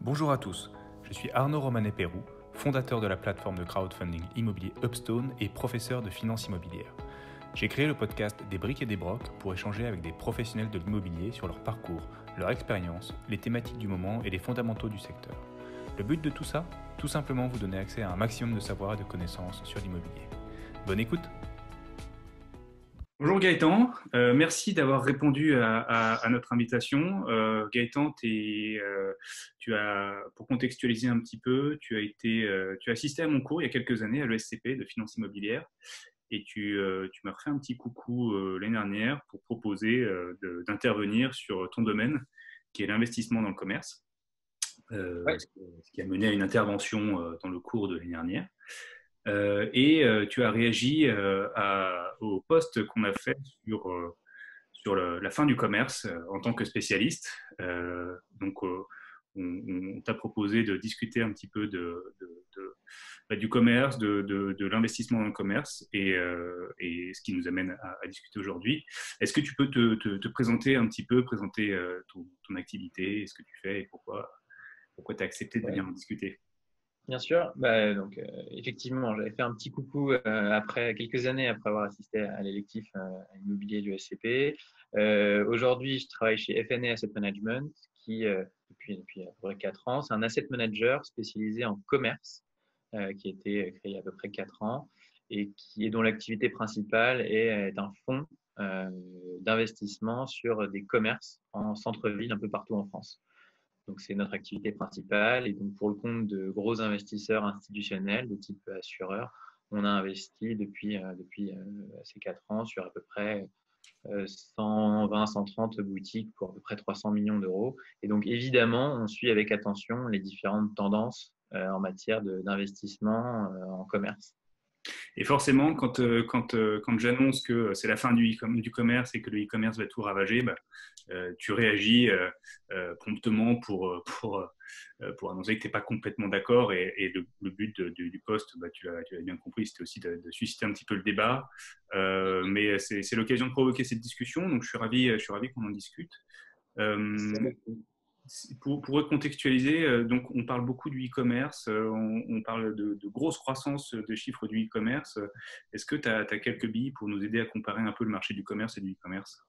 Bonjour à tous, je suis Arnaud Romanet-Pérou, fondateur de la plateforme de crowdfunding immobilier Upstone et professeur de finance immobilière. J'ai créé le podcast Des briques et des brocs pour échanger avec des professionnels de l'immobilier sur leur parcours, leur expérience, les thématiques du moment et les fondamentaux du secteur. Le but de tout ça, tout simplement vous donner accès à un maximum de savoir et de connaissances sur l'immobilier. Bonne écoute! Bonjour Gaëtan, merci d'avoir répondu à notre invitation. Gaëtan, pour contextualiser un petit peu, tu as assisté à mon cours il y a quelques années à l'ESCP de finance immobilière et tu m'as refait un petit coucou l'année dernière pour proposer d'intervenir sur ton domaine qui est l'investissement dans le commerce, Ouais. ce qui a mené à une intervention dans le cours de l'année dernière. Tu as réagi au post qu'on a fait sur la fin du commerce en tant que spécialiste. On t'a proposé de discuter un petit peu du commerce, de l'investissement dans le commerce et ce qui nous amène à discuter aujourd'hui. Est-ce que tu peux te présenter un petit peu, présenter ton activité, ce que tu fais et pourquoi tu as accepté de Ouais, venir en discuter? bien sûr. Effectivement, j'avais fait un petit coucou après quelques années après avoir assisté à l'électif immobilier du SCP. Aujourd'hui, je travaille chez FNA Asset Management, qui depuis à peu près 4 ans, c'est un asset manager spécialisé en commerce, qui a été créé il y a à peu près 4 ans dont l'activité principale est un fonds d'investissement sur des commerces en centre-ville un peu partout en France. Donc, c'est notre activité principale. Et donc, pour le compte de gros investisseurs institutionnels de type assureur, on a investi depuis ces 4 ans sur à peu près 120, 130 boutiques pour à peu près 300 millions d'euros. Et donc, évidemment, on suit avec attention les différentes tendances en matière d'investissement en commerce. Et forcément, quand j'annonce que c'est la fin du commerce et que le e-commerce va tout ravager, tu réagis promptement pour annoncer que tu n'es pas complètement d'accord. Et le but du poste, tu l'as bien compris, c'était aussi de susciter un petit peu le débat. Mais c'est l'occasion de provoquer cette discussion, donc je suis ravi qu'on en discute. C'est Euh, avec pour recontextualiser, donc on parle beaucoup du e-commerce, on parle de grosse croissance des chiffres du e-commerce. Est-ce que tu as quelques billes pour nous aider à comparer un peu le marché du commerce et du e-commerce?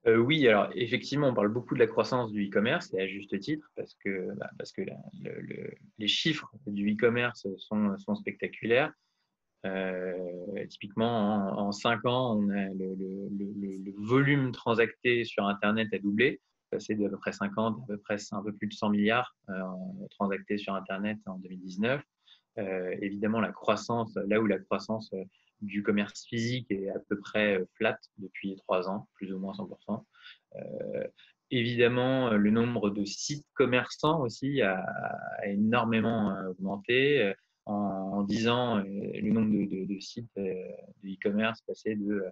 Oui, alors effectivement, on parle beaucoup de la croissance du e-commerce et à juste titre parce que les chiffres du e-commerce sont spectaculaires. Typiquement, en 5 ans, on a le volume transacté sur Internet a doublé, passé d'à peu près 50 à peu près un peu plus de 100 milliards transactés sur Internet en 2019. Évidemment, là où la croissance du commerce physique est à peu près flat depuis 3 ans, plus ou moins 100%. Euh, Évidemment, le nombre de sites commerçants aussi a énormément augmenté. En 10 ans, le nombre de sites de e-commerce passé de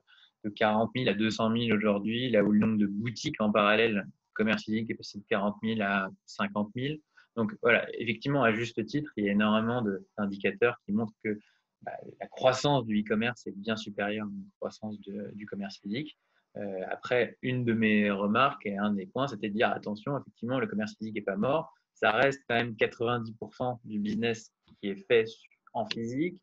40 000 à 200 000 aujourd'hui, là où le nombre de boutiques en parallèle, commerce physique, est passé de 40 000 à 50 000. Donc voilà, effectivement, à juste titre, il y a énormément d'indicateurs qui montrent que la croissance du e-commerce est bien supérieure à la croissance du commerce physique. Après, une de mes remarques et un des points, c'était de dire attention, effectivement, le commerce physique n'est pas mort. Ça reste quand même 90% du business qui est fait en physique.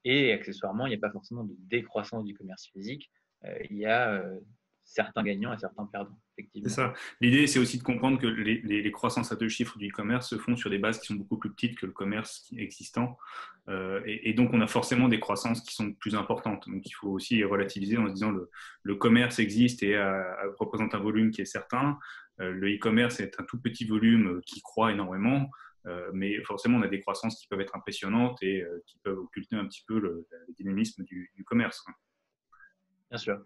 Et accessoirement, il n'y a pas forcément de décroissance du commerce physique. Il y a certains gagnants et certains perdants, C'est effectivement. ça. L'idée, c'est aussi de comprendre que les croissances à deux chiffres du e-commerce se font sur des bases qui sont beaucoup plus petites que le commerce existant. Et donc, on a forcément des croissances qui sont plus importantes. Donc, il faut aussi relativiser en se disant le commerce existe et représente un volume qui est certain. Le e-commerce est un tout petit volume qui croît énormément. Mais forcément, on a des croissances qui peuvent être impressionnantes et qui peuvent occulter un petit peu le dynamisme du commerce. Bien sûr.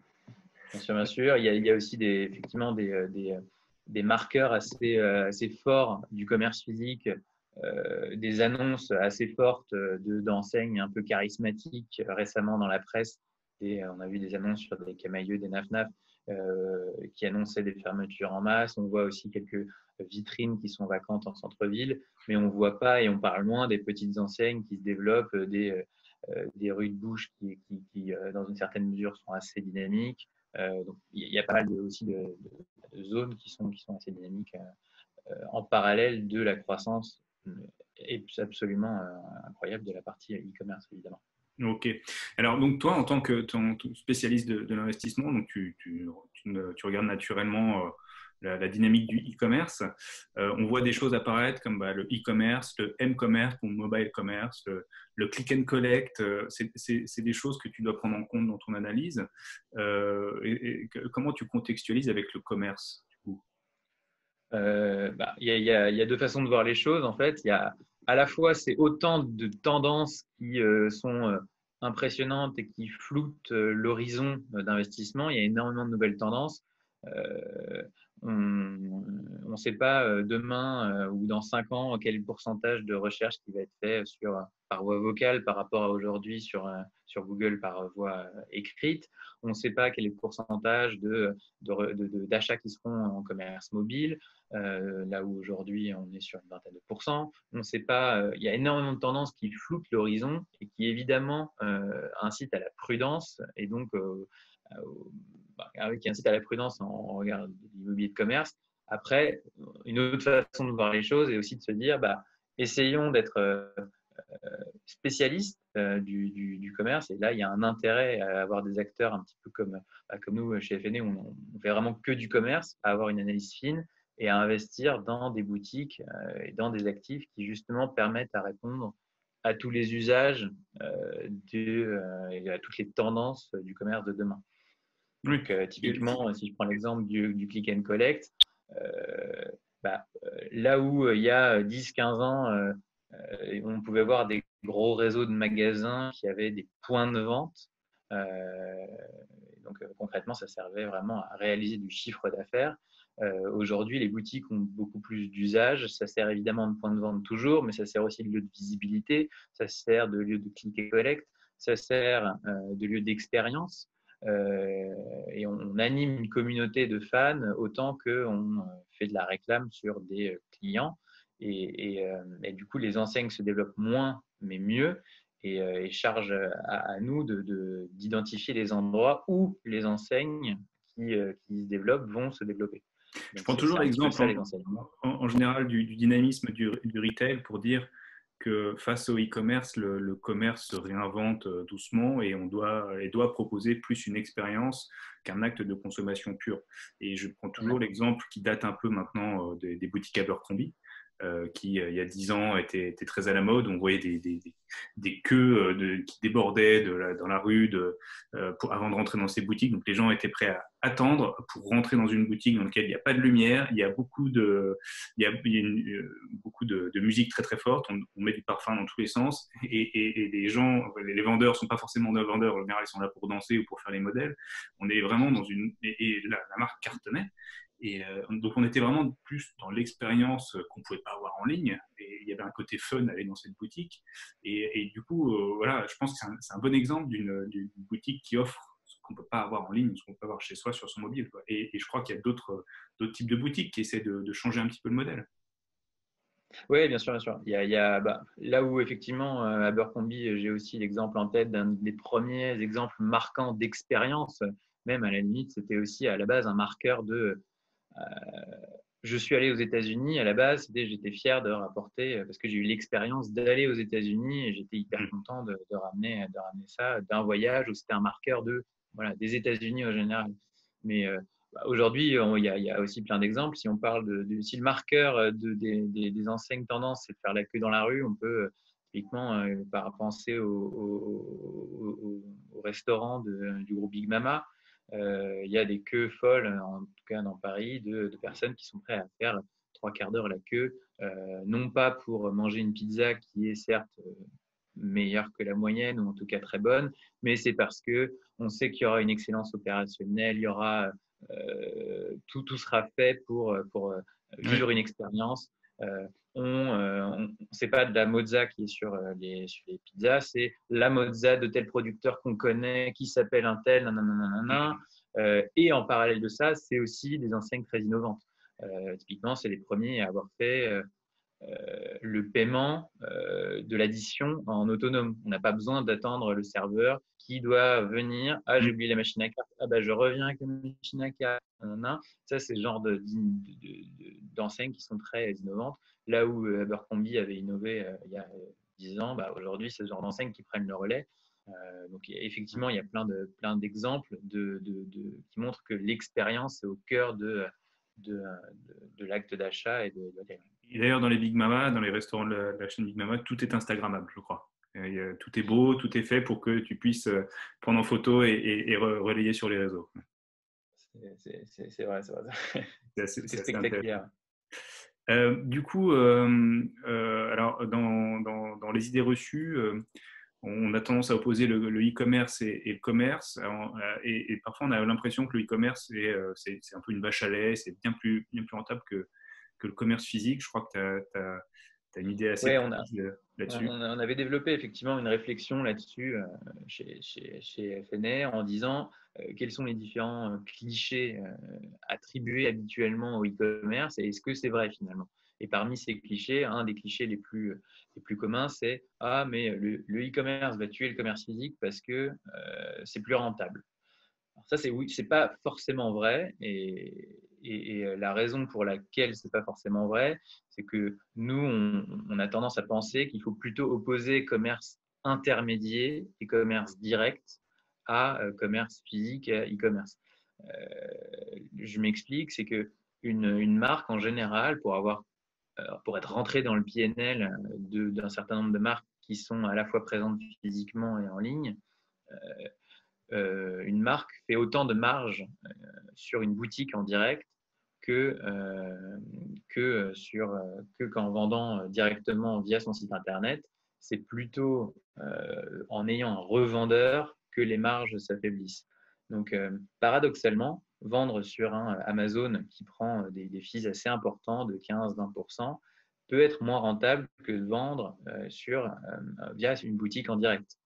Bien sûr, bien sûr. Il y a aussi effectivement des marqueurs assez forts du commerce physique, des annonces assez fortes d'enseignes un peu charismatiques récemment dans la presse. Et on a vu des annonces sur des Camaïeux, des NafNaf qui annonçaient des fermetures en masse. On voit aussi quelques vitrines qui sont vacantes en centre-ville, mais on ne voit pas et on parle moins des petites enseignes qui se développent, des rues de bouche qui, dans une certaine mesure, sont assez dynamiques. Donc, il y a pas mal aussi zones qui sont assez dynamiques en parallèle de la croissance absolument incroyable de la partie e-commerce, évidemment. Ok. Alors, donc toi, en tant que spécialiste de l'investissement, donc tu regardes naturellement la dynamique du e-commerce. On voit des choses apparaître comme le e-commerce, le m-commerce ou mobile commerce, le click and collect. C'est des choses que tu dois prendre en compte dans ton analyse. Comment tu contextualises avec le commerce, du coup? Y a deux façons de voir les choses. En fait, il y a à la fois c'est autant de tendances qui sont impressionnantes et qui floutent l'horizon d'investissement. Il y a énormément de nouvelles tendances. On ne sait pas demain ou dans 5 ans quel est le pourcentage de recherche qui va être fait par voie vocale par rapport à aujourd'hui sur Google par voie écrite. On ne sait pas quel est le pourcentage d'achats qui seront en commerce mobile. Là où aujourd'hui on est sur une vingtaine de pourcents. On ne sait pas, il y a énormément de tendances qui floutent l'horizon et qui évidemment incitent à la prudence et donc qui incitent à la prudence en regard de l'immobilier de commerce. Après, une autre façon de voir les choses est aussi de se dire, essayons d'être spécialistes du commerce. Et là, il y a un intérêt à avoir des acteurs un petit peu comme nous chez FNE, où on fait vraiment que du commerce, à avoir une analyse fine et à investir dans des boutiques et dans des actifs qui justement permettent à répondre à tous les usages et à toutes les tendances du commerce de demain. Oui. Donc, typiquement, si je prends l'exemple du click and collect, là où il y a 10-15 ans, on pouvait voir des gros réseaux de magasins qui avaient des points de vente. Donc, concrètement, ça servait vraiment à réaliser du chiffre d'affaires. Aujourd'hui, les boutiques ont beaucoup plus d'usage. Ça sert évidemment de point de vente toujours, mais ça sert aussi de lieu de visibilité, ça sert de lieu de click and collect, ça sert de lieu d'expérience. Et on anime une communauté de fans autant qu'on fait de la réclame sur des clients. Et du coup, les enseignes se développent moins, mais mieux. Et charge à nous d'identifier les endroits où les enseignes qui se développent vont se développer. Je Donc, prends toujours l'exemple en général du dynamisme du retail pour dire que face au e-commerce, le commerce se réinvente doucement et doit proposer plus une expérience qu'un acte de consommation pure. Et je prends toujours l'exemple qui date un peu maintenant des boutiques Abercrombie. Qui, il y a 10 ans, était très à la mode. On voyait des queues qui débordaient dans la rue avant de rentrer dans ces boutiques. Donc, les gens étaient prêts à attendre pour rentrer dans une boutique dans laquelle il n'y a pas de lumière, il y a beaucoup beaucoup de musique très, très forte. On met du parfum dans tous les sens. Et les gens, les vendeurs ne sont pas forcément des vendeurs. En général, ils sont là pour danser ou pour faire les modèles. On est vraiment dans une... Et la marque cartonnait. Et donc, on était vraiment plus dans l'expérience qu'on ne pouvait pas avoir en ligne. Et il y avait un côté fun à aller dans cette boutique. Et du coup, voilà, je pense que c'est un bon exemple d'une boutique qui offre ce qu'on ne peut pas avoir en ligne, ce qu'on peut avoir chez soi sur son mobile, quoi. Et je crois qu'il y a d'autres types de boutiques qui essaient de changer un petit peu le modèle. Oui, bien sûr, bien sûr. Il y a là où effectivement, à Abercrombie, j'ai aussi l'exemple en tête d'un des premiers exemples marquants d'expérience. Même à la limite, c'était aussi à la base un marqueur de je suis allé aux États-Unis. À la base, j'étais fier de rapporter parce que j'ai eu l'expérience d'aller aux États-Unis et j'étais hyper content de ramener ça d'un voyage où c'était un marqueur des États-Unis en général. Mais aujourd'hui, il y a aussi plein d'exemples. Si on parle si le marqueur des enseignes tendances, c'est de faire la queue dans la rue, on peut typiquement penser au restaurant du groupe Big Mama. Il y a des queues folles, en tout cas dans Paris, de personnes qui sont prêtes à faire 3/4 d'heure la queue, non pas pour manger une pizza qui est certes meilleure que la moyenne ou en tout cas très bonne, mais c'est parce que on sait qu'il y aura une excellence opérationnelle, il y aura tout sera fait pour vivre une expérience. C'est pas de la mozza qui est sur les pizzas, c'est la mozza de tel producteur qu'on connaît, qui s'appelle un tel, nanana. Et en parallèle de ça, c'est aussi des enseignes très innovantes. Typiquement, c'est les premiers à avoir fait le paiement de l'addition en autonome. On n'a pas besoin d'attendre le serveur qui doit venir. Ah, j'ai oublié la machine à carte. Ah, bah, je reviens avec la machine à carte. Ça, c'est le genre d'enseignes qui sont très innovantes. Là où Abercrombie avait innové il y a 10 ans, bah, aujourd'hui, c'est ce genre d'enseignes qui prennent le relais. Donc, effectivement, il y a plein d'exemples qui montrent que l'expérience est au cœur de l'acte d'achat et de la. Et d'ailleurs, dans les Big Mama, dans les restaurants de la chaîne Big Mama, tout est Instagrammable, je crois. Tout est beau, tout est fait pour que tu puisses prendre en photo et relayer sur les réseaux. C'est vrai, c'est vrai. C'est assez, Tout est c'est assez intéressant. spectaculaire. Du coup, alors dans les idées reçues, on a tendance à opposer le e-commerce et le commerce. Et parfois, on a l'impression que le e-commerce, c'est un peu une vache à lait, c'est bien plus rentable que le commerce physique. Je crois que tu as une idée assez Ouais, précise là-dessus. on avait développé effectivement une réflexion là-dessus chez FNR en disant quels sont les différents clichés attribués habituellement au e-commerce et est-ce que c'est vrai finalement. Et parmi ces clichés, un des clichés les plus communs, c'est ah, mais le e-commerce va tuer le commerce physique parce que c'est plus rentable. Alors ça, c'est oui, c'est pas forcément vrai. Et la raison pour laquelle c'est pas forcément vrai, c'est que nous, on a tendance à penser qu'il faut plutôt opposer commerce intermédiaire et commerce direct à commerce physique et à e-commerce. Je m'explique, c'est que une marque en général, pour être rentrée dans le PNL d'un certain nombre de marques qui sont à la fois présentes physiquement et en ligne, une marque fait autant de marge sur une boutique en direct que, que qu'en vendant directement via son site internet. C'est plutôt en ayant un revendeur que les marges s'affaiblissent. Donc, paradoxalement, vendre sur un Amazon qui prend des fees assez importants de 15-20% peut être moins rentable que de vendre via une boutique en direct.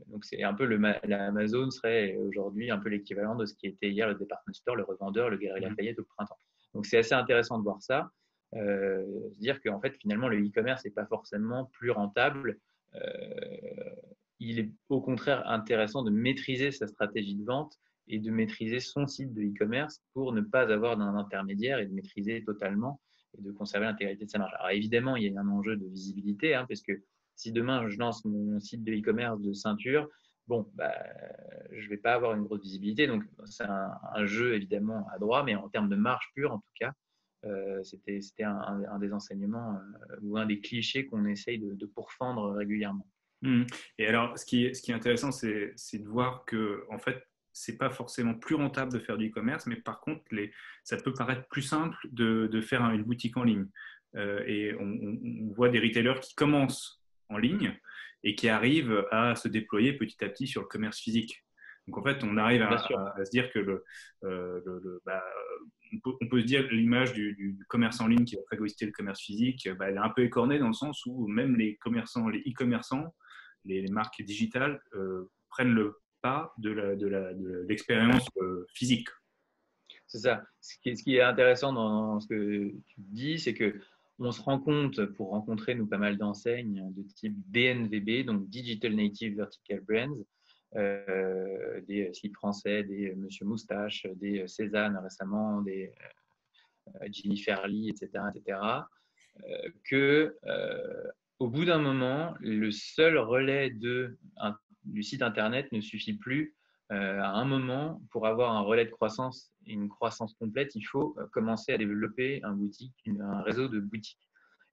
Donc c'est un peu l'Amazon serait aujourd'hui un peu l'équivalent de ce qui était hier le department store, le revendeur, le Galeries Lafayette au printemps. Donc c'est assez intéressant de voir ça, se dire qu'en fait finalement le e-commerce n'est pas forcément plus rentable. Il est au contraire intéressant de maîtriser sa stratégie de vente et de maîtriser son site de e-commerce pour ne pas avoir d'un intermédiaire et de maîtriser totalement et de conserver l'intégrité de sa marge. Alors évidemment, il y a un enjeu de visibilité, parce que si demain je lance mon site de e-commerce de ceinture, bon, bah, je ne vais pas avoir une grosse visibilité. Donc, c'est un jeu évidemment à droit, mais en termes de marge pure, en tout cas, c'était un des enseignements ou un des clichés qu'on essaye de pourfendre régulièrement. Et alors, ce qui est intéressant, c'est de voir que, en fait, c'est pas forcément plus rentable de faire du e-commerce, mais par contre, ça peut paraître plus simple de faire une boutique en ligne. Et on voit des retailers qui commencent en ligne et qui arrivent à se déployer petit à petit sur le commerce physique. Donc, en fait, on arrive Bien sûr. à se dire que on peut se dire l'image du commerce en ligne qui va phagocyter le commerce physique, elle est un peu écornée dans le sens où même les commerçants, les e-commerçants, les marques digitales prennent le pas de l'expérience physique. C'est ça. Ce qui est intéressant dans ce que tu dis, c'est que on se rend compte, pour rencontrer nous pas mal d'enseignes de type DNVB, donc Digital Native Vertical Brands, des slips français, des Monsieur Moustache, des Cézanne récemment, des Jimmy Fairly, etc., etc., que au bout d'un moment, le seul relais du site internet ne suffit plus. À un moment, pour avoir un relais de croissance et une croissance complète, il faut commencer à développer un réseau de boutiques.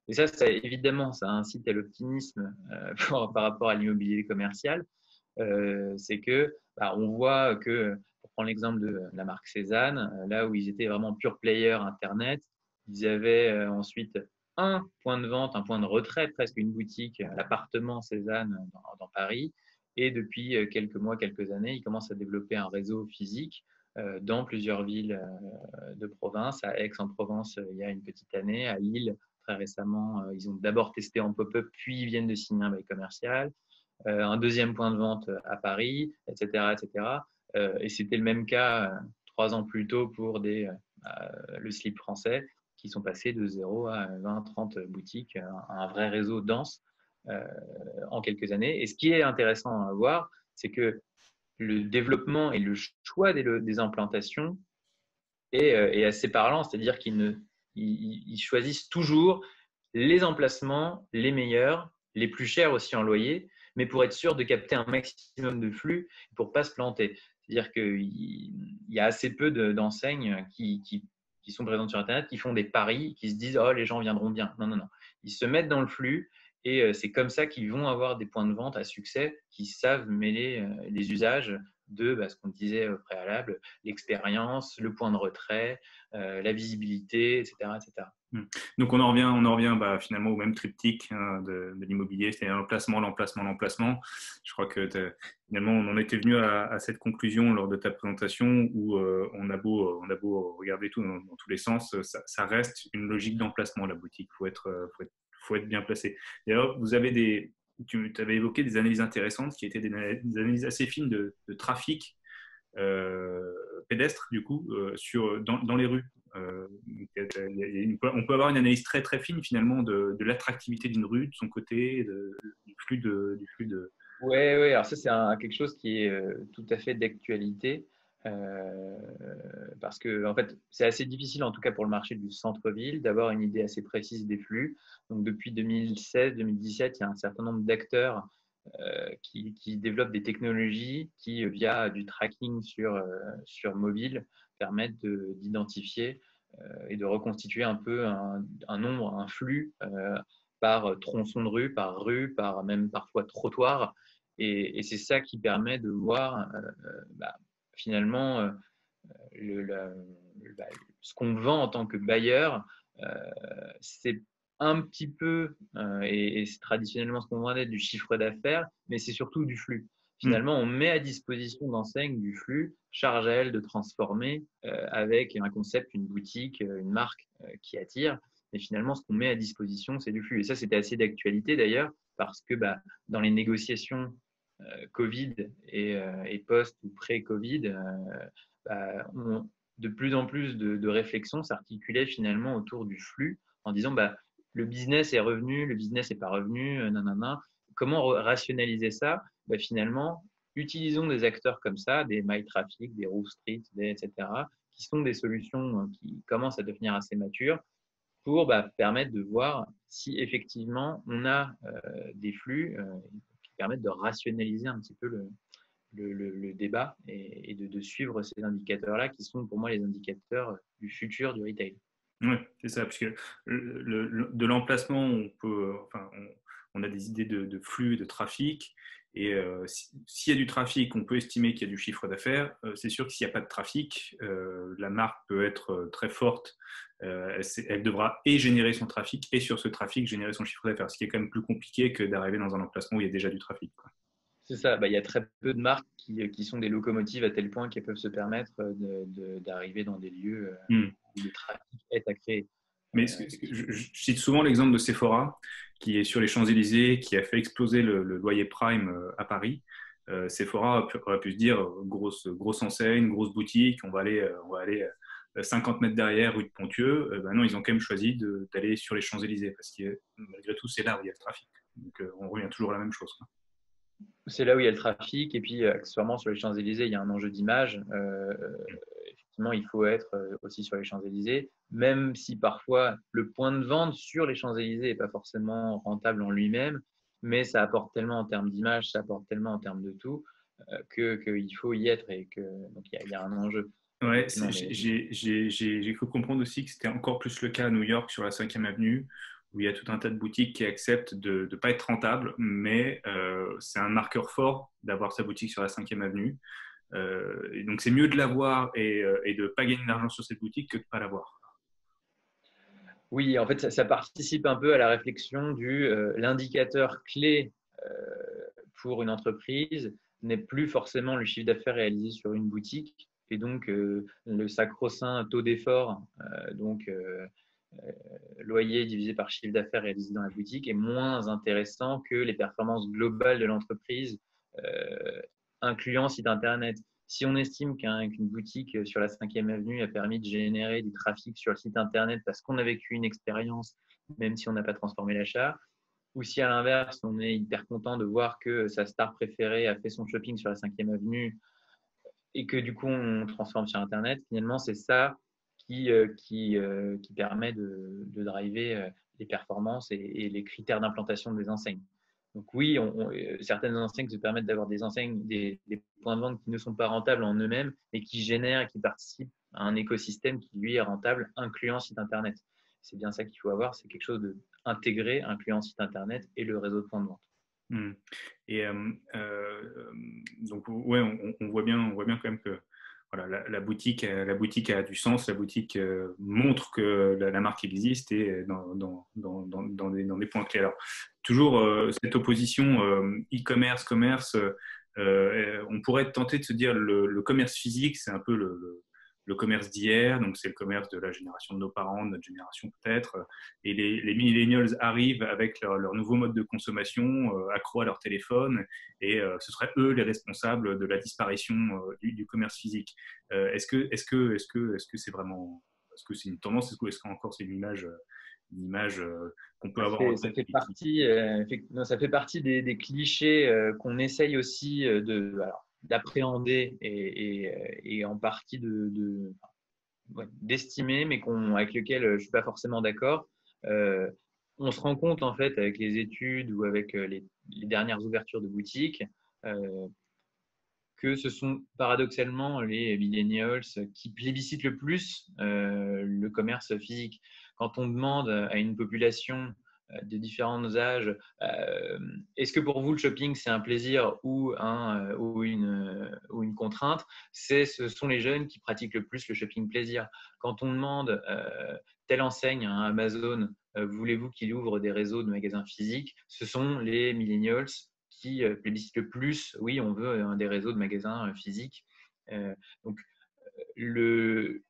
Et ça évidemment, ça incite à l'optimisme par rapport à l'immobilier commercial. C'est que on voit que, pour prendre l'exemple de la marque Cézanne, là où ils étaient vraiment pure player Internet, ils avaient ensuite un point de vente, un point de retrait, presque une boutique, l'appartement Cézanne dans Paris. Et depuis quelques mois, quelques années, ils commencent à développer un réseau physique dans plusieurs villes de province. À Aix-en-Provence, il y a une petite année. À Lille, très récemment, ils ont d'abord testé en pop-up, puis ils viennent de signer un bail commercial. Un deuxième point de vente à Paris, etc. etc. Et c'était le même cas 3 ans plus tôt pour le slip français. qui sont passés de 0 à 20, 30 boutiques, un vrai réseau dense en quelques années. Et ce qui est intéressant à voir, c'est que le développement et le choix des implantations est assez parlant, c'est-à-dire qu'ils choisissent toujours les emplacements les meilleurs, les plus chers aussi en loyer, mais pour être sûr de capter un maximum de flux pour ne pas se planter. C'est-à-dire qu'il y a assez peu d'enseignes qui sont présentes sur Internet, qui font des paris, qui se disent « Oh, les gens viendront bien ». Non, non, non. Ils se mettent dans le flux et c'est comme ça qu'ils vont avoir des points de vente à succès qui savent mêler les usages de ce qu'on disait au préalable, l'expérience, le point de retrait, la visibilité, etc., etc. Donc on en revient finalement au même triptyque de l'immobilier, c'est-à-dire l'emplacement, l'emplacement, l'emplacement. Je crois que finalement on en était venu à cette conclusion lors de ta présentation où on a beau regarder tout dans tous les sens, ça reste une logique d'emplacement, la boutique. Faut être bien placé. D'ailleurs, tu avais évoqué des analyses intéressantes qui étaient des analyses assez fines de trafic pédestre du coup dans les rues. On peut avoir une analyse très très fine finalement de l'attractivité d'une rue, de son côté, du flux de. Oui, ouais. Alors ça c'est quelque chose qui est tout à fait d'actualité parce que en fait c'est assez difficile en tout cas pour le marché du centre-ville d'avoir une idée assez précise des flux. Donc depuis 2016-2017, il y a un certain nombre d'acteurs qui développent des technologies qui, via du tracking sur mobile, permettent d'identifier et de reconstituer un peu un nombre, un flux par tronçon de rue, par même parfois trottoir. Et c'est ça qui permet de voir finalement ce qu'on vend en tant que bailleur. C'est un petit peu, et c'est traditionnellement ce qu'on vendait, du chiffre d'affaires, mais c'est surtout du flux. Finalement, on met à disposition d'enseignes du flux, charge à elle de transformer avec un concept, une boutique, une marque qui attire. Mais finalement, ce qu'on met à disposition, c'est du flux. Et ça, c'était assez d'actualité d'ailleurs, parce que dans les négociations Covid et post ou pré-Covid, de plus en plus de réflexions s'articulaient finalement autour du flux en disant le business est revenu, le business n'est pas revenu, nanana. Comment rationaliser ça? Finalement, utilisons des acteurs comme ça, des MyTraffic, des Roof Street, etc., qui sont des solutions qui commencent à devenir assez matures pour permettre de voir si effectivement on a des flux qui permettent de rationaliser un petit peu le débat et de suivre ces indicateurs-là qui sont pour moi les indicateurs du futur du retail. Oui, c'est ça, parce que de l'emplacement, on a des idées de flux, de trafic, et s'il y a du trafic, on peut estimer qu'il y a du chiffre d'affaires. C'est sûr que s'il n'y a pas de trafic, la marque peut être très forte. Elle devra et générer son trafic, et sur ce trafic, générer son chiffre d'affaires, ce qui est quand même plus compliqué que d'arriver dans un emplacement où il y a déjà du trafic, quoi. C'est ça, il y a très peu de marques qui sont des locomotives à tel point qu'elles peuvent se permettre d'arriver dans des lieux où le trafic est à créer. Mais je cite souvent l'exemple de Sephora, qui est sur les Champs-Élysées, qui a fait exploser le loyer prime à Paris. Sephora aurait pu se dire grosse enseigne, grosse boutique, on va aller 50 mètres derrière, rue de Pontieux. Non, ils ont quand même choisi d'aller sur les Champs-Élysées, parce que malgré tout, c'est là où il y a le trafic. Donc on revient toujours à la même chose, quoi. C'est là où il y a le trafic, et puis accessoirement sur les Champs-Élysées, il y a un enjeu d'image. Effectivement, il faut être aussi sur les Champs-Élysées, même si parfois le point de vente sur les Champs-Élysées n'est pas forcément rentable en lui-même, mais ça apporte tellement en termes d'image, ça apporte tellement en termes de tout, qu'il faut y être et que donc il y a un enjeu. Ouais, j'ai cru comprendre aussi que c'était encore plus le cas à New York sur la 5e avenue, où il y a tout un tas de boutiques qui acceptent de ne pas être rentables, mais c'est un marqueur fort d'avoir sa boutique sur la 5e avenue. Et donc c'est mieux de l'avoir et de ne pas gagner d'argent sur cette boutique que de ne pas l'avoir. Oui, en fait, ça participe un peu à la réflexion l'indicateur clé pour une entreprise n'est plus forcément le chiffre d'affaires réalisé sur une boutique et donc le sacro-saint taux d'effort, loyer divisé par chiffre d'affaires réalisé dans la boutique est moins intéressant que les performances globales de l'entreprise, incluant site internet. Si on estime qu'une boutique sur la 5e avenue a permis de générer du trafic sur le site internet parce qu'on a vécu une expérience, même si on n'a pas transformé l'achat, ou si à l'inverse, on est hyper content de voir que sa star préférée a fait son shopping sur la 5e avenue et que du coup on transforme sur internet, finalement c'est ça qui permet de driver les performances et les critères d'implantation des enseignes. Donc oui, certaines enseignes se permettent d'avoir des enseignes, des points de vente qui ne sont pas rentables en eux-mêmes, mais qui génèrent et qui participent à un écosystème qui lui est rentable, incluant site internet. C'est bien ça qu'il faut avoir, c'est quelque chose d'intégré, incluant site internet et le réseau de points de vente. Mmh. Et donc ouais, on voit bien quand même que voilà, la boutique a du sens, la boutique montre que la marque existe et dans des points clés. Alors, toujours cette opposition e-commerce, commerce, on pourrait être tenté de se dire le commerce physique, c'est un peu le commerce d'hier, donc c'est le commerce de la génération de nos parents, de notre génération peut-être, et les millennials arrivent avec leur nouveau mode de consommation, accro à leur téléphone, et ce seraient eux les responsables de la disparition du commerce physique. Est-ce que c'est vraiment, est-ce que c'est une tendance, est-ce qu'encore c'est une image qu'on peut avoir en Ça tête fait partie, ça fait partie des clichés qu'on essaye aussi d'appréhender et en partie d'estimer, mais avec lequel je ne suis pas forcément d'accord. Euh, on se rend compte, en fait, avec les études ou avec les dernières ouvertures de boutiques, euh, que ce sont paradoxalement les millennials qui plébiscitent le plus le commerce physique. Quand on demande à une population de différents âges, est-ce que pour vous le shopping c'est un plaisir ou une contrainte, ce sont les jeunes qui pratiquent le plus le shopping plaisir. Quand on demande telle enseigne à Amazon, voulez-vous qu'il ouvre des réseaux de magasins physiques, ce sont les millennials qui plébiscite le plus, oui, on veut des réseaux de magasins physiques. Donc,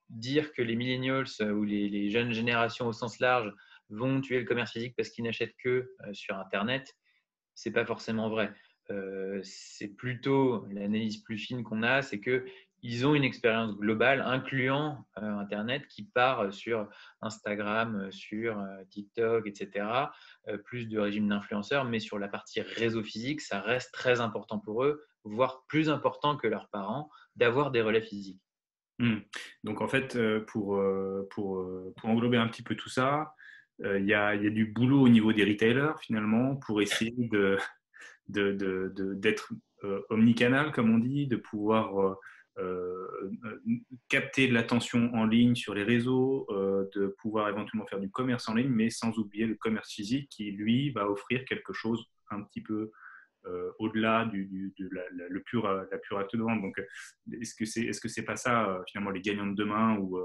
dire que les millennials ou les jeunes générations au sens large vont tuer le commerce physique parce qu'ils n'achètent que sur Internet, c'est pas forcément vrai. C'est plutôt l'analyse plus fine qu'on a, c'est que ils ont une expérience globale incluant Internet qui part sur Instagram, sur TikTok, etc. Plus de régime d'influenceurs, mais sur la partie réseau physique, ça reste très important pour eux, voire plus important que leurs parents, d'avoir des relais physiques. Mmh. Donc en fait, pour englober un petit peu tout ça, il y a du boulot au niveau des retailers finalement pour essayer d'être omnicanal, comme on dit, de pouvoir capter de l'attention en ligne sur les réseaux, de pouvoir éventuellement faire du commerce en ligne, mais sans oublier le commerce physique qui, lui, va offrir quelque chose un petit peu au-delà de la pure acte de vente. Donc, est-ce que c'est pas ça finalement les gagnants de demain ou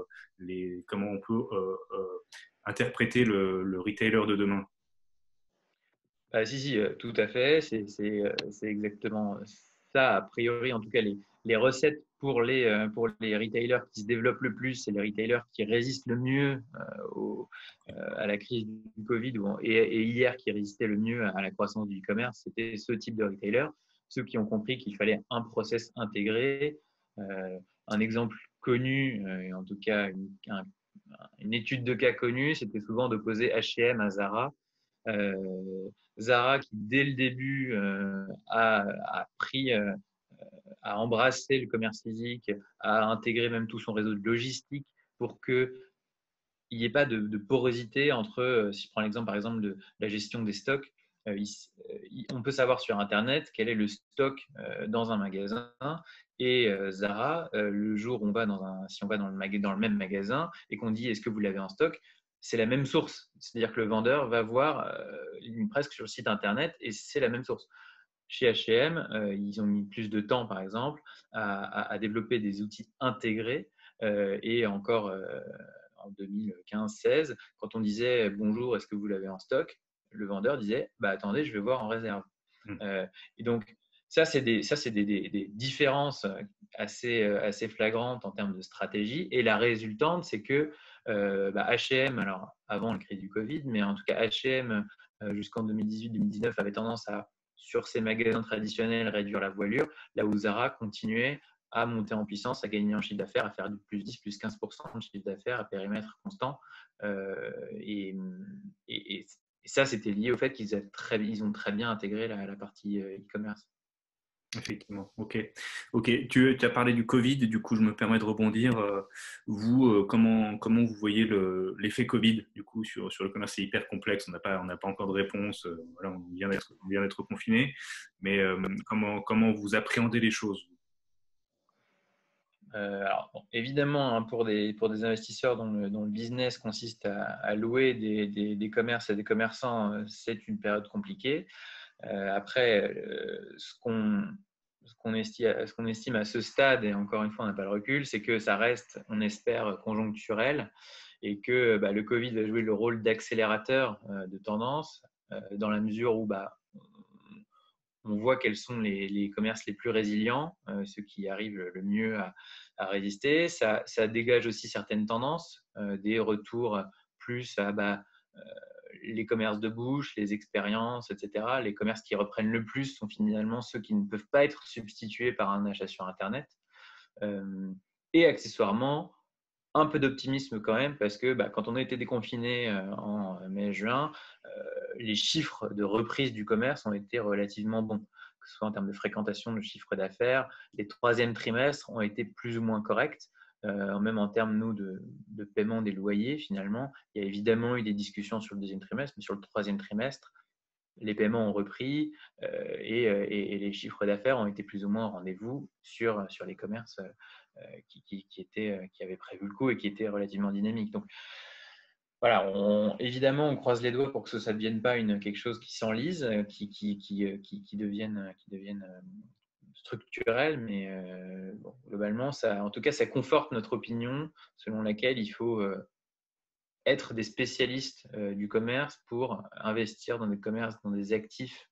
comment on peut interpréter le retailer de demain? Si, tout à fait. C'est exactement ça. A priori, en tout cas, les recettes pour les retailers qui se développent le plus, c'est les retailers qui résistent le mieux à la crise du Covid et hier qui résistaient le mieux à la croissance du e-commerce. C'était ce type de retailers, ceux qui ont compris qu'il fallait un process intégré. Un exemple connu, et en tout cas une étude de cas connue, c'était souvent d'opposer H&M à Zara. Zara qui dès le début a embrassé le commerce physique, a intégré même tout son réseau de logistique pour que il n'y ait pas de porosité entre, si je prends l'exemple par exemple de la gestion des stocks, on peut savoir sur Internet quel est le stock dans un magasin et Zara, le jour où si on va dans le même magasin et qu'on dit est-ce que vous l'avez en stock, c'est la même source. C'est-à-dire que le vendeur va voir presque sur le site Internet et c'est la même source. Chez H&M, ils ont mis plus de temps, par exemple, à développer des outils intégrés et encore en 2015-16, quand on disait bonjour, est-ce que vous l'avez en stock, le vendeur disait bah, attendez, je vais voir en réserve. Et donc, ça, c'est des différences assez flagrantes en termes de stratégie. Et la résultante, c'est que H&M, alors avant la crise du Covid, mais en tout cas H&M jusqu'en 2018-2019 avait tendance à, sur ses magasins traditionnels, réduire la voilure, là où Zara continuait à monter en puissance, à gagner en chiffre d'affaires, à faire du plus 10, plus 15% de chiffre d'affaires à périmètre constant. Et ça, c'était lié au fait ils ont très bien intégré la partie e-commerce. Effectivement, ok. Tu as parlé du Covid, du coup je me permets de rebondir. Vous, comment vous voyez l'effet Covid du coup sur le commerce? C'est hyper complexe, on n'a pas encore de réponse. Voilà, on vient d'être confiné, mais comment vous appréhendez les choses? Alors, bon, évidemment, hein, pour des investisseurs dont le business consiste à louer des commerces à des commerçants, c'est une période compliquée. Après, ce qu'on estime à ce stade, et encore une fois, on n'a pas le recul, c'est que ça reste, on espère, conjoncturel et que le Covid va jouer le rôle d'accélérateur de tendance dans la mesure où on voit quels sont les commerces les plus résilients, ceux qui arrivent le mieux à résister. Ça dégage aussi certaines tendances, des retours plus à les commerces de bouche, les expériences, etc. Les commerces qui reprennent le plus sont finalement ceux qui ne peuvent pas être substitués par un achat sur Internet. Et accessoirement, un peu d'optimisme quand même, parce que quand on a été déconfiné en mai-juin, les chiffres de reprise du commerce ont été relativement bons, que ce soit en termes de fréquentation, de chiffre d'affaires. Les troisièmes trimestres ont été plus ou moins corrects. Même en termes, nous, de paiement des loyers, finalement, il y a évidemment eu des discussions sur le deuxième trimestre, mais sur le troisième trimestre, les paiements ont repris et les chiffres d'affaires ont été plus ou moins au rendez-vous sur les commerces qui avaient prévu le coup et qui étaient relativement dynamiques. Donc, voilà, évidemment, on croise les doigts pour que ça ne devienne pas quelque chose qui s'enlise, qui devienne structurel, mais bon, globalement, en tout cas, ça conforte notre opinion selon laquelle il faut être des spécialistes du commerce pour investir dans des commerces, dans des actifs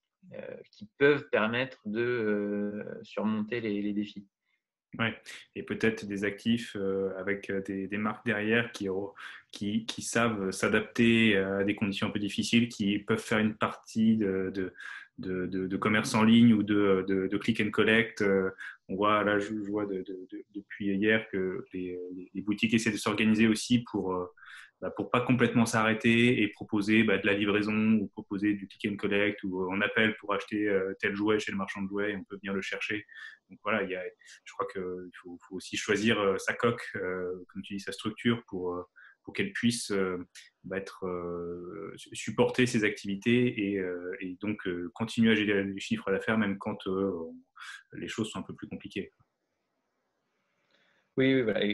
qui peuvent permettre de surmonter les défis. Ouais. Et peut-être des actifs avec des marques derrière qui savent s'adapter à des conditions un peu difficiles, qui peuvent faire une partie de commerce en ligne ou de click and collect. On voit, là, je vois depuis hier que les boutiques essaient de s'organiser aussi pour pas complètement s'arrêter et proposer de la livraison ou proposer du click and collect ou on appelle pour acheter tel jouet chez le marchand de jouets et on peut venir le chercher. Donc voilà, je crois qu'il faut aussi choisir sa coque, comme tu dis, sa structure pour qu'elle puisse supporter ses activités et donc continuer à générer du chiffre d'affaires même quand les choses sont un peu plus compliquées. Oui, voilà.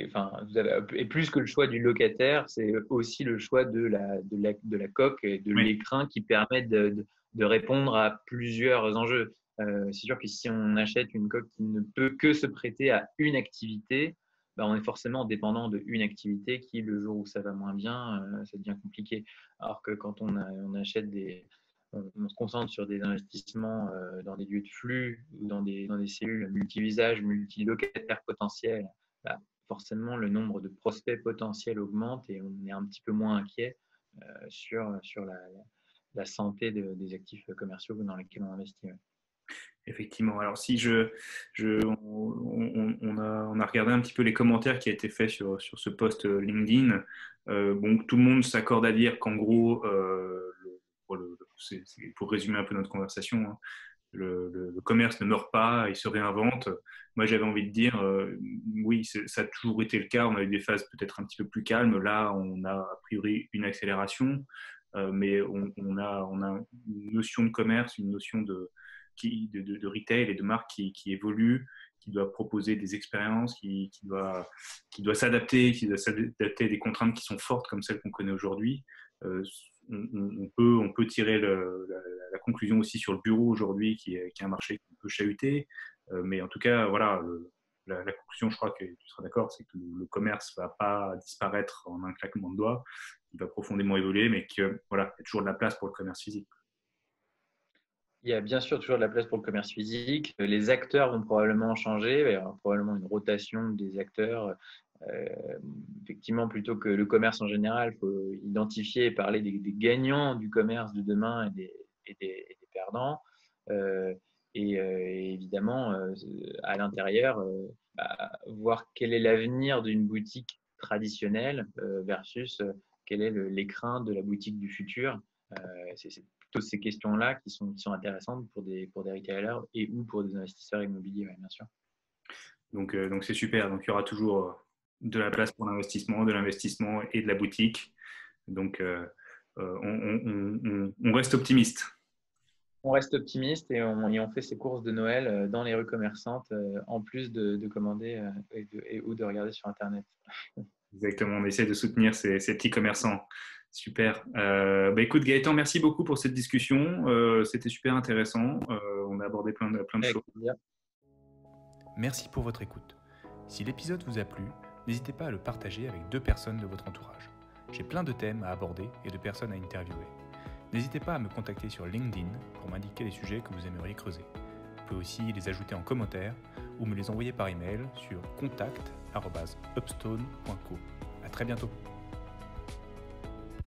Et plus que le choix du locataire, c'est aussi le choix de la coque et de Oui, l'écrin qui permettent de répondre à plusieurs enjeux. C'est sûr que si on achète une coque qui ne peut que se prêter à une activité, on est forcément dépendant d'une activité qui, le jour où ça va moins bien, ça devient compliqué. Alors que quand on achète on se concentre sur des investissements dans des lieux de flux ou dans des cellules multi-usages, multi-locataires potentiels, forcément le nombre de prospects potentiels augmente et on est un petit peu moins inquiet sur la santé des actifs commerciaux dans lesquels on investit. effectivement. Alors si on a regardé un petit peu les commentaires qui a été fait sur ce post LinkedIn. Bon, tout le monde s'accorde à dire qu'en gros, pour résumer un peu notre conversation, hein, le commerce ne meurt pas, il se réinvente. Moi, j'avais envie de dire, oui, ça a toujours été le cas. On a eu des phases peut-être un petit peu plus calmes. Là, on a a priori une accélération, mais on a une notion de commerce, une notion de retail et de marque qui évolue, qui doit proposer des expériences, qui doit s'adapter à des contraintes qui sont fortes comme celles qu'on connaît aujourd'hui. On peut tirer la conclusion aussi sur le bureau aujourd'hui, qui est un marché un peu chahuté. Mais en tout cas, voilà, la conclusion, je crois que tu seras d'accord, c'est que le commerce ne va pas disparaître en un claquement de doigts. Il va profondément évoluer, mais que voilà, il y a toujours de la place pour le commerce physique. Il y a bien sûr toujours de la place pour le commerce physique. Les acteurs vont probablement changer. Il y aura probablement une rotation des acteurs. Euh, Effectivement, plutôt que le commerce en général, il faut identifier et parler des gagnants du commerce de demain et des perdants. Et évidemment, à l'intérieur, voir quel est l'avenir d'une boutique traditionnelle versus quel est les craintes de la boutique du futur. C'est plutôt ces questions-là qui sont intéressantes pour des retailers et ou pour des investisseurs immobiliers, bien sûr. Donc c'est super. Donc il y aura toujours de la place pour l'investissement, de l'investissement et de la boutique. Donc on reste optimiste. On reste optimiste et on fait ses courses de Noël dans les rues commerçantes en plus de commander ou de regarder sur Internet. Exactement, on essaie de soutenir ces petits commerçants. Super. Écoute Gaëtan, merci beaucoup pour cette discussion. C'était super intéressant. On a abordé plein de choses. Merci pour votre écoute. Si l'épisode vous a plu, n'hésitez pas à le partager avec 2 personnes de votre entourage. J'ai plein de thèmes à aborder et de personnes à interviewer. N'hésitez pas à me contacter sur LinkedIn pour m'indiquer les sujets que vous aimeriez creuser. Vous pouvez aussi les ajouter en commentaire ou me les envoyer par email sur contact@upstone.co. À très bientôt.